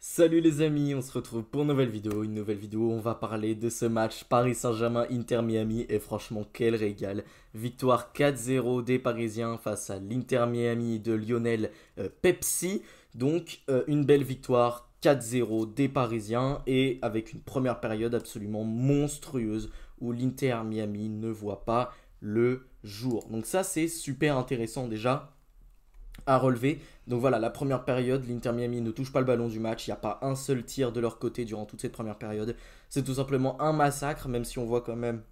Salut les amis, on se retrouve pour une nouvelle vidéo où on va parler de ce match Paris Saint-Germain-Inter Miami et franchement quel régal. Victoire 4-0 des Parisiens face à l'Inter Miami de Lionel Pepsi. Donc une belle victoire 4-0 des Parisiens et avec une première période absolument monstrueuse où l'Inter Miami ne voit pas le jour. Donc ça c'est super intéressant déjà à relever. Donc voilà, la première période, l'Inter Miami ne touche pas le ballon du match. Il n'y a pas un seul tir de leur côté durant toute cette première période. C'est tout simplement un massacre, même si on voit quand même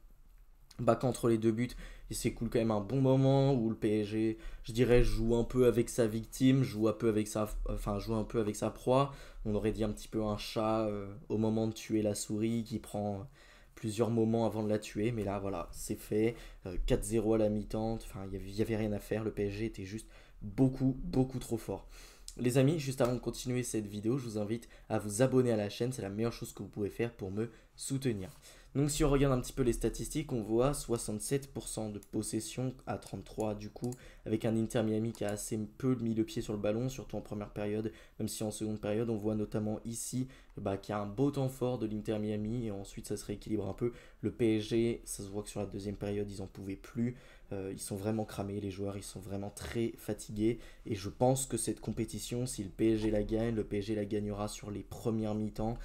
qu'entre les deux buts, il s'écoule quand même un bon moment où le PSG, je dirais, joue un peu avec sa victime, joue un peu avec sa proie. On aurait dit un petit peu un chat au moment de tuer la souris qui prend plusieurs moments avant de la tuer. Mais là, voilà, c'est fait. 4-0 à la mi-temps. Enfin, il y avait rien à faire. Le PSG était juste beaucoup trop fort. Les amis, juste avant de continuer cette vidéo, je vous invite à vous abonner à la chaîne, c'est la meilleure chose que vous pouvez faire pour me soutenir. Donc si on regarde un petit peu les statistiques, on voit 67% de possession à 33 du coup, avec un Inter Miami qui a assez peu mis le pied sur le ballon, surtout en première période, même si en seconde période on voit notamment ici qu'il y a un beau temps fort de l'Inter Miami et ensuite ça se rééquilibre un peu. Le PSG, ça se voit que sur la deuxième période ils en pouvaient plus, ils sont vraiment cramés, les joueurs ils sont vraiment très fatigués et je pense que cette compétition, si le PSG la gagne, le PSG la gagnera sur les premières mi-temps.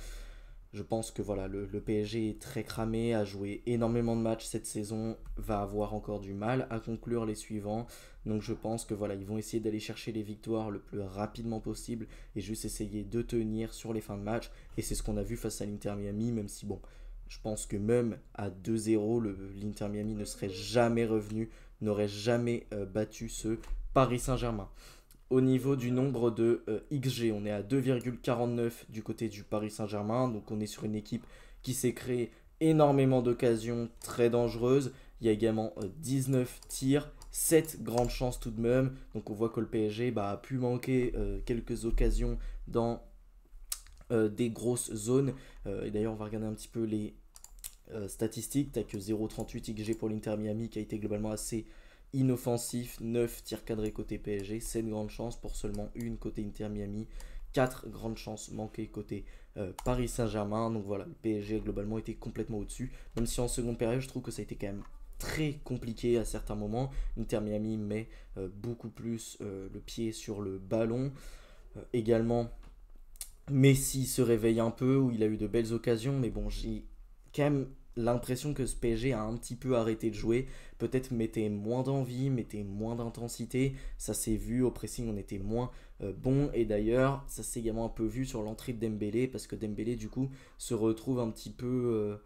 Je pense que voilà, le PSG est très cramé, a joué énormément de matchs cette saison, va avoir encore du mal à conclure les suivants. Donc je pense que voilà, ils vont essayer d'aller chercher les victoires le plus rapidement possible et juste essayer de tenir sur les fins de match. Et c'est ce qu'on a vu face à l'Inter Miami, même si bon, je pense que même à 2-0, l'Inter Miami ne serait jamais revenu, n'aurait jamais battu ce Paris Saint-Germain. Au niveau du nombre de XG, on est à 2,49 du côté du Paris Saint-Germain. Donc on est sur une équipe qui s'est créée énormément d'occasions très dangereuses. Il y a également 19 tirs, 7 grandes chances tout de même. Donc on voit que le PSG a pu manquer quelques occasions dans des grosses zones. Et d'ailleurs on va regarder un petit peu les statistiques. T'as que 0,38 XG pour l'Inter Miami qui a été globalement assez inoffensif, 9 tirs cadrés côté PSG, 7 grandes chances pour seulement une côté Inter Miami, 4 grandes chances manquées côté Paris Saint-Germain. Donc voilà, le PSG a globalement été complètement au-dessus, même si en seconde période je trouve que ça a été quand même très compliqué à certains moments. Inter Miami met beaucoup plus le pied sur le ballon. Également, Messi se réveille un peu, où il a eu de belles occasions, mais bon, j'ai quand même l'impression que ce PSG a un petit peu arrêté de jouer. Peut-être mettait moins d'envie, mettait moins d'intensité. Ça s'est vu au pressing, on était moins bon. Et d'ailleurs, ça s'est également un peu vu sur l'entrée de Dembélé, parce que Dembélé, du coup, se retrouve un petit peu.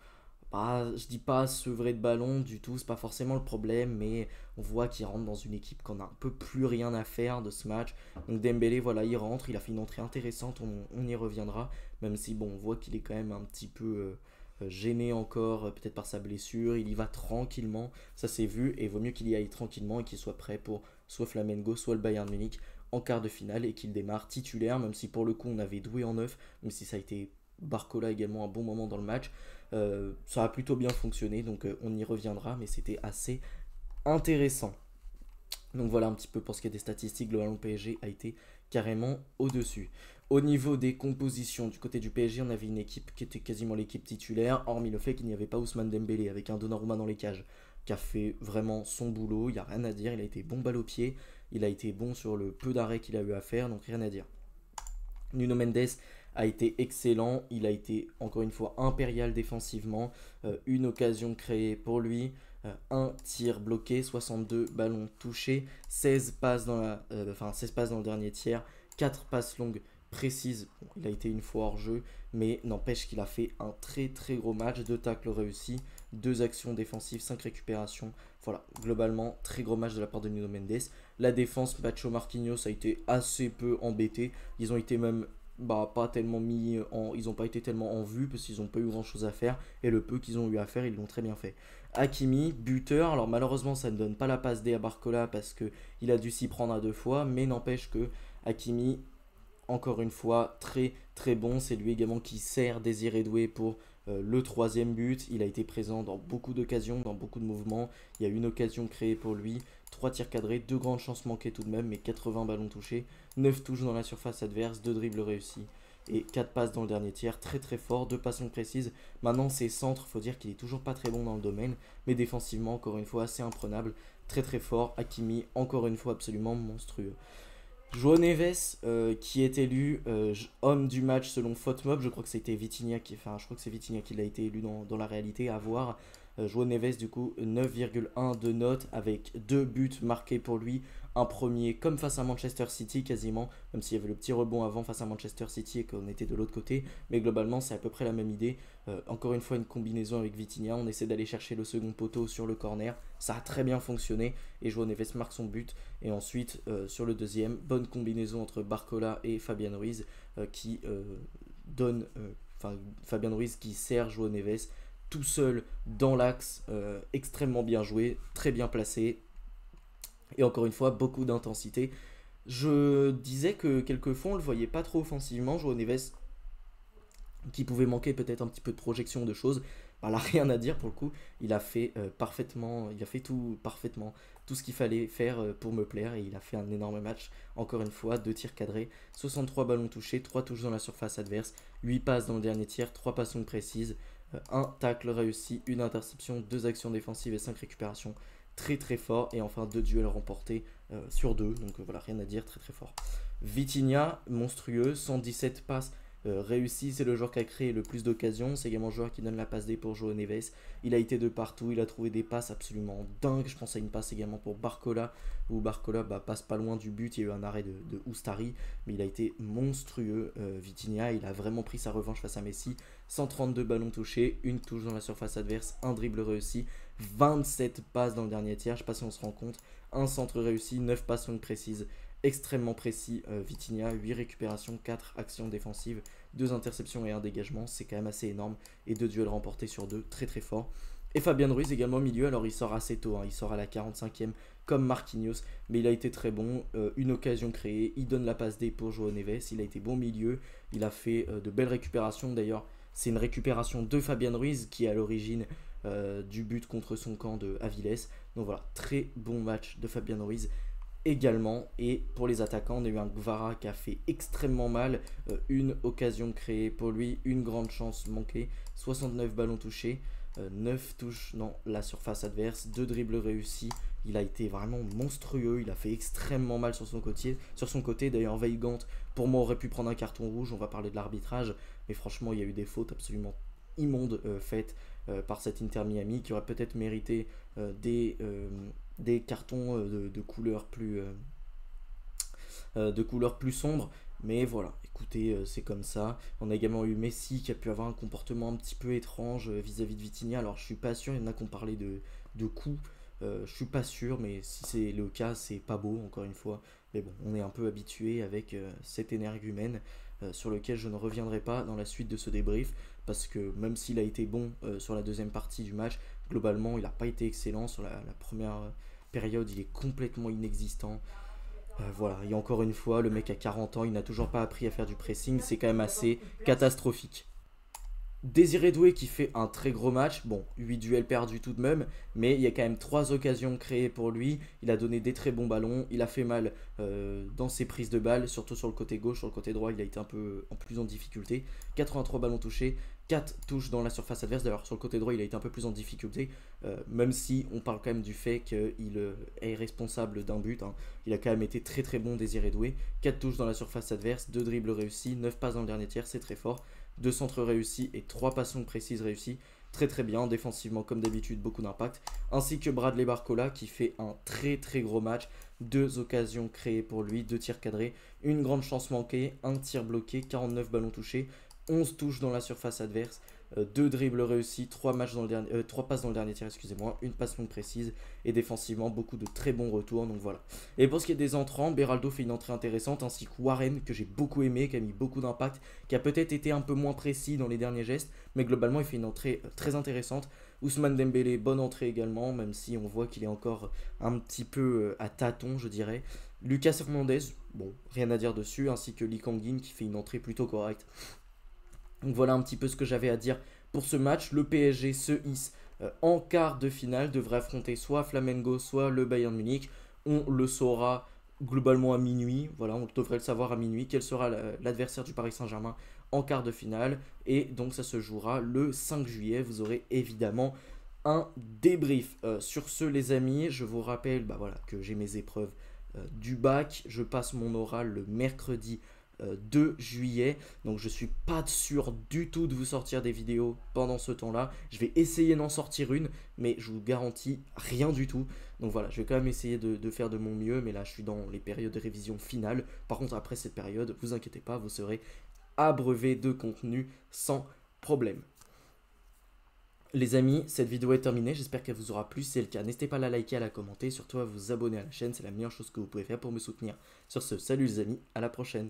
Je dis pas sevrer de ballon du tout, c'est pas forcément le problème, mais on voit qu'il rentre dans une équipe qu'on a un peu plus rien à faire de ce match. Donc Dembélé, voilà, il rentre, il a fait une entrée intéressante, on y reviendra, même si bon, on voit qu'il est quand même un petit peu gêné encore, peut-être par sa blessure. Il y va tranquillement, ça s'est vu, et il vaut mieux qu'il y aille tranquillement et qu'il soit prêt pour soit Flamengo, soit le Bayern Munich en quart de finale et qu'il démarre titulaire, même si pour le coup on avait Doué en neuf, même si ça a été Barcola également un bon moment dans le match. Ça a plutôt bien fonctionné, donc on y reviendra, mais c'était assez intéressant. Donc voilà un petit peu pour ce qui est des statistiques, globalement le PSG a été carrément au-dessus. Au niveau des compositions, du côté du PSG, on avait une équipe qui était quasiment l'équipe titulaire, hormis le fait qu'il n'y avait pas Ousmane Dembélé avec un Donnarumma dans les cages, qui a fait vraiment son boulot, il n'y a rien à dire, il a été bon balle au pied, il a été bon sur le peu d'arrêts qu'il a eu à faire, donc rien à dire. Nuno Mendes a été excellent, il a été encore une fois impérial défensivement, une occasion créée pour lui, un tir bloqué, 62 ballons touchés, 16 passes dans, 16 passes dans le dernier tiers, 4 passes longues précises. Bon, il a été une fois hors jeu, mais n'empêche qu'il a fait un très gros match, 2 tacles réussis, 2 actions défensives, 5 récupérations. Voilà, globalement, très gros match de la part de Nuno Mendes. La défense, Macho Marquinhos a été assez peu embêté. Ils ont été même pas tellement ils n'ont pas été tellement en vue parce qu'ils n'ont pas eu grand chose à faire et le peu qu'ils ont eu à faire ils l'ont très bien fait. Hakimi, buteur, alors malheureusement ça ne donne pas la passe D à Barcola parce qu'il a dû s'y prendre à 2 fois, mais n'empêche que Hakimi, encore une fois, très bon. C'est lui également qui sert Désiré Doué pour le troisième but. Il a été présent dans beaucoup d'occasions, dans beaucoup de mouvements. Il y a une occasion créée pour lui, 3 tirs cadrés, 2 grandes chances manquées tout de même, mais 80 ballons touchés, 9 touches dans la surface adverse, 2 dribbles réussis. et 4 passes dans le dernier tiers, très très fort, 2 passions précises. Maintenant ses centres, faut dire qu'il est toujours pas très bon dans le domaine, mais défensivement encore une fois assez imprenable, très très fort. Hakimi encore une fois absolument monstrueux. João Neves qui est élu homme du match selon Fotmob, je crois que c'était Vitinha qui, enfin je crois que c'est Vitinha qui l'a été élu dans la réalité, à voir. João Neves du coup 9,1 de note avec 2 buts marqués pour lui, un premier comme face à Manchester City quasiment, même s'il y avait le petit rebond avant face à Manchester City et qu'on était de l'autre côté, mais globalement c'est à peu près la même idée. Encore une fois une combinaison avec Vitinha, on essaie d'aller chercher le second poteau sur le corner, ça a très bien fonctionné et João Neves marque son but. Et ensuite sur le deuxième, bonne combinaison entre Barcola et Fabian Ruiz qui donne, Fabian Ruiz qui sert João Neves tout seul dans l'axe, extrêmement bien joué, très bien placé, et encore une fois, beaucoup d'intensité. Je disais que quelquefois on le voyait pas trop offensivement, João Neves, qui pouvait manquer peut-être un petit peu de projection de choses. Bah, là, rien à dire pour le coup, il a fait parfaitement, il a fait tout parfaitement, tout ce qu'il fallait faire pour me plaire, et il a fait un énorme match. Encore une fois, 2 tirs cadrés, 63 ballons touchés, 3 touches dans la surface adverse, 8 passes dans le dernier tir, 3 passes précises, 1 tacle réussi, 1 interception, 2 actions défensives et 5 récupérations. Très très fort, et enfin 2 duels remportés sur 2, donc voilà, rien à dire, très très fort. Vitinha, monstrueux, 117 passes réussi, c'est le joueur qui a créé le plus d'occasions, c'est également le joueur qui donne la passe D pour João Neves. Il a été de partout, il a trouvé des passes absolument dingues. Je pense à une passe également pour Barcola, où Barcola passe pas loin du but, il y a eu un arrêt de Oustari, mais il a été monstrueux. Vitinha, il a vraiment pris sa revanche face à Messi. 132 ballons touchés, une touche dans la surface adverse, un dribble réussi, 27 passes dans le dernier tiers, je sais pas si on se rend compte, un centre réussi, 9 passes longues précises, extrêmement précis. Vitinha, 8 récupérations, 4 actions défensives, 2 interceptions et 1 dégagement, c'est quand même assez énorme, et 2 duels remportés sur 2, très très fort. Et Fabian Ruiz également au milieu, alors il sort assez tôt, hein, il sort à la 45e comme Marquinhos, mais il a été très bon, une occasion créée, il donne la passe D pour João Neves, il a été bon au milieu, il a fait de belles récupérations. D'ailleurs c'est une récupération de Fabian Ruiz qui est à l'origine du but contre son camp de Avilés. Donc voilà, très bon match de Fabian Ruiz également. Et pour les attaquants, on a eu un Guevara qui a fait extrêmement mal, une occasion créée pour lui, une grande chance manquée, 69 ballons touchés, 9 touches dans la surface adverse, 2 dribbles réussis. Il a été vraiment monstrueux, il a fait extrêmement mal sur son côté. D'ailleurs Weigand pour moi aurait pu prendre un carton rouge, on va parler de l'arbitrage, mais franchement il y a eu des fautes absolument immondes faites par cet Inter Miami qui aurait peut-être mérité des cartons de couleur plus sombre. Mais voilà, écoutez, c'est comme ça. On a également eu Messi qui a pu avoir un comportement un petit peu étrange vis-à-vis de Vitinha. Alors je suis pas sûr, il y en a qui ont parlé de coups. Je suis pas sûr, mais si c'est le cas, c'est pas beau encore une fois. Mais bon, on est un peu habitué avec cet énergumène sur lequel je ne reviendrai pas dans la suite de ce débrief, parce que même s'il a été bon sur la deuxième partie du match, globalement il n'a pas été excellent sur la première période, il est complètement inexistant. Voilà, et encore une fois, le mec a 40 ans, il n'a toujours pas appris à faire du pressing, c'est quand même assez catastrophique. Désiré Doué qui fait un très gros match, bon 8 duels perdus tout de même, mais il y a quand même 3 occasions créées pour lui, il a donné des très bons ballons, il a fait mal dans ses prises de balles, surtout sur le côté gauche, sur le côté droit il a été un peu plus en difficulté, 83 ballons touchés, 4 touches dans la surface adverse. D'ailleurs sur le côté droit il a été un peu plus en difficulté, même si on parle quand même du fait qu'il est responsable d'un but, hein. Il a quand même été très très bon Désiré Doué, 4 touches dans la surface adverse, 2 dribbles réussis, 9 passes dans le dernier tiers, c'est très fort, 2 centres réussis et 3 passions précises réussies, très très bien, défensivement comme d'habitude beaucoup d'impact, ainsi que Bradley Barcola qui fait un très très gros match, 2 occasions créées pour lui, 2 tirs cadrés, une grande chance manquée, 1 tir bloqué, 49 ballons touchés, 11 touches dans la surface adverse, 2 dribbles réussis, 3 passes dans le dernier tir, excusez-moi, une passe longue précise, et défensivement beaucoup de très bons retours, donc voilà. Et pour ce qui est des entrants, Beraldo fait une entrée intéressante, ainsi que Warren que j'ai beaucoup aimé, qui a mis beaucoup d'impact, qui a peut-être été un peu moins précis dans les derniers gestes, mais globalement il fait une entrée très intéressante. Ousmane Dembélé, bonne entrée également, même si on voit qu'il est encore un petit peu à tâtons je dirais. Lucas Hernandez, bon rien à dire dessus, ainsi que Lee Kang-in qui fait une entrée plutôt correcte. Donc voilà un petit peu ce que j'avais à dire pour ce match. Le PSG se hisse en quart de finale, devrait affronter soit Flamengo, soit le Bayern Munich. On le saura globalement à minuit. Voilà, on devrait le savoir à minuit. Quel sera l'adversaire du Paris Saint-Germain en quart de finale. Et donc ça se jouera le 5 juillet. Vous aurez évidemment un débrief. Sur ce les amis, je vous rappelle voilà, que j'ai mes épreuves du bac. Je passe mon oral le mercredi 2 juillet. Donc je suis pas sûr du tout de vous sortir des vidéos pendant ce temps-là. Je vais essayer d'en sortir une, mais je vous garantis rien du tout. Donc voilà, je vais quand même essayer de faire de mon mieux, mais là je suis dans les périodes de révision finale. Par contre après cette période, vous inquiétez pas, vous serez abreuvé de contenu sans problème. Les amis, cette vidéo est terminée, j'espère qu'elle vous aura plu. Si c'est le cas, n'hésitez pas à la liker, à la commenter, surtout à vous abonner à la chaîne, c'est la meilleure chose que vous pouvez faire pour me soutenir. Sur ce, salut les amis, à la prochaine.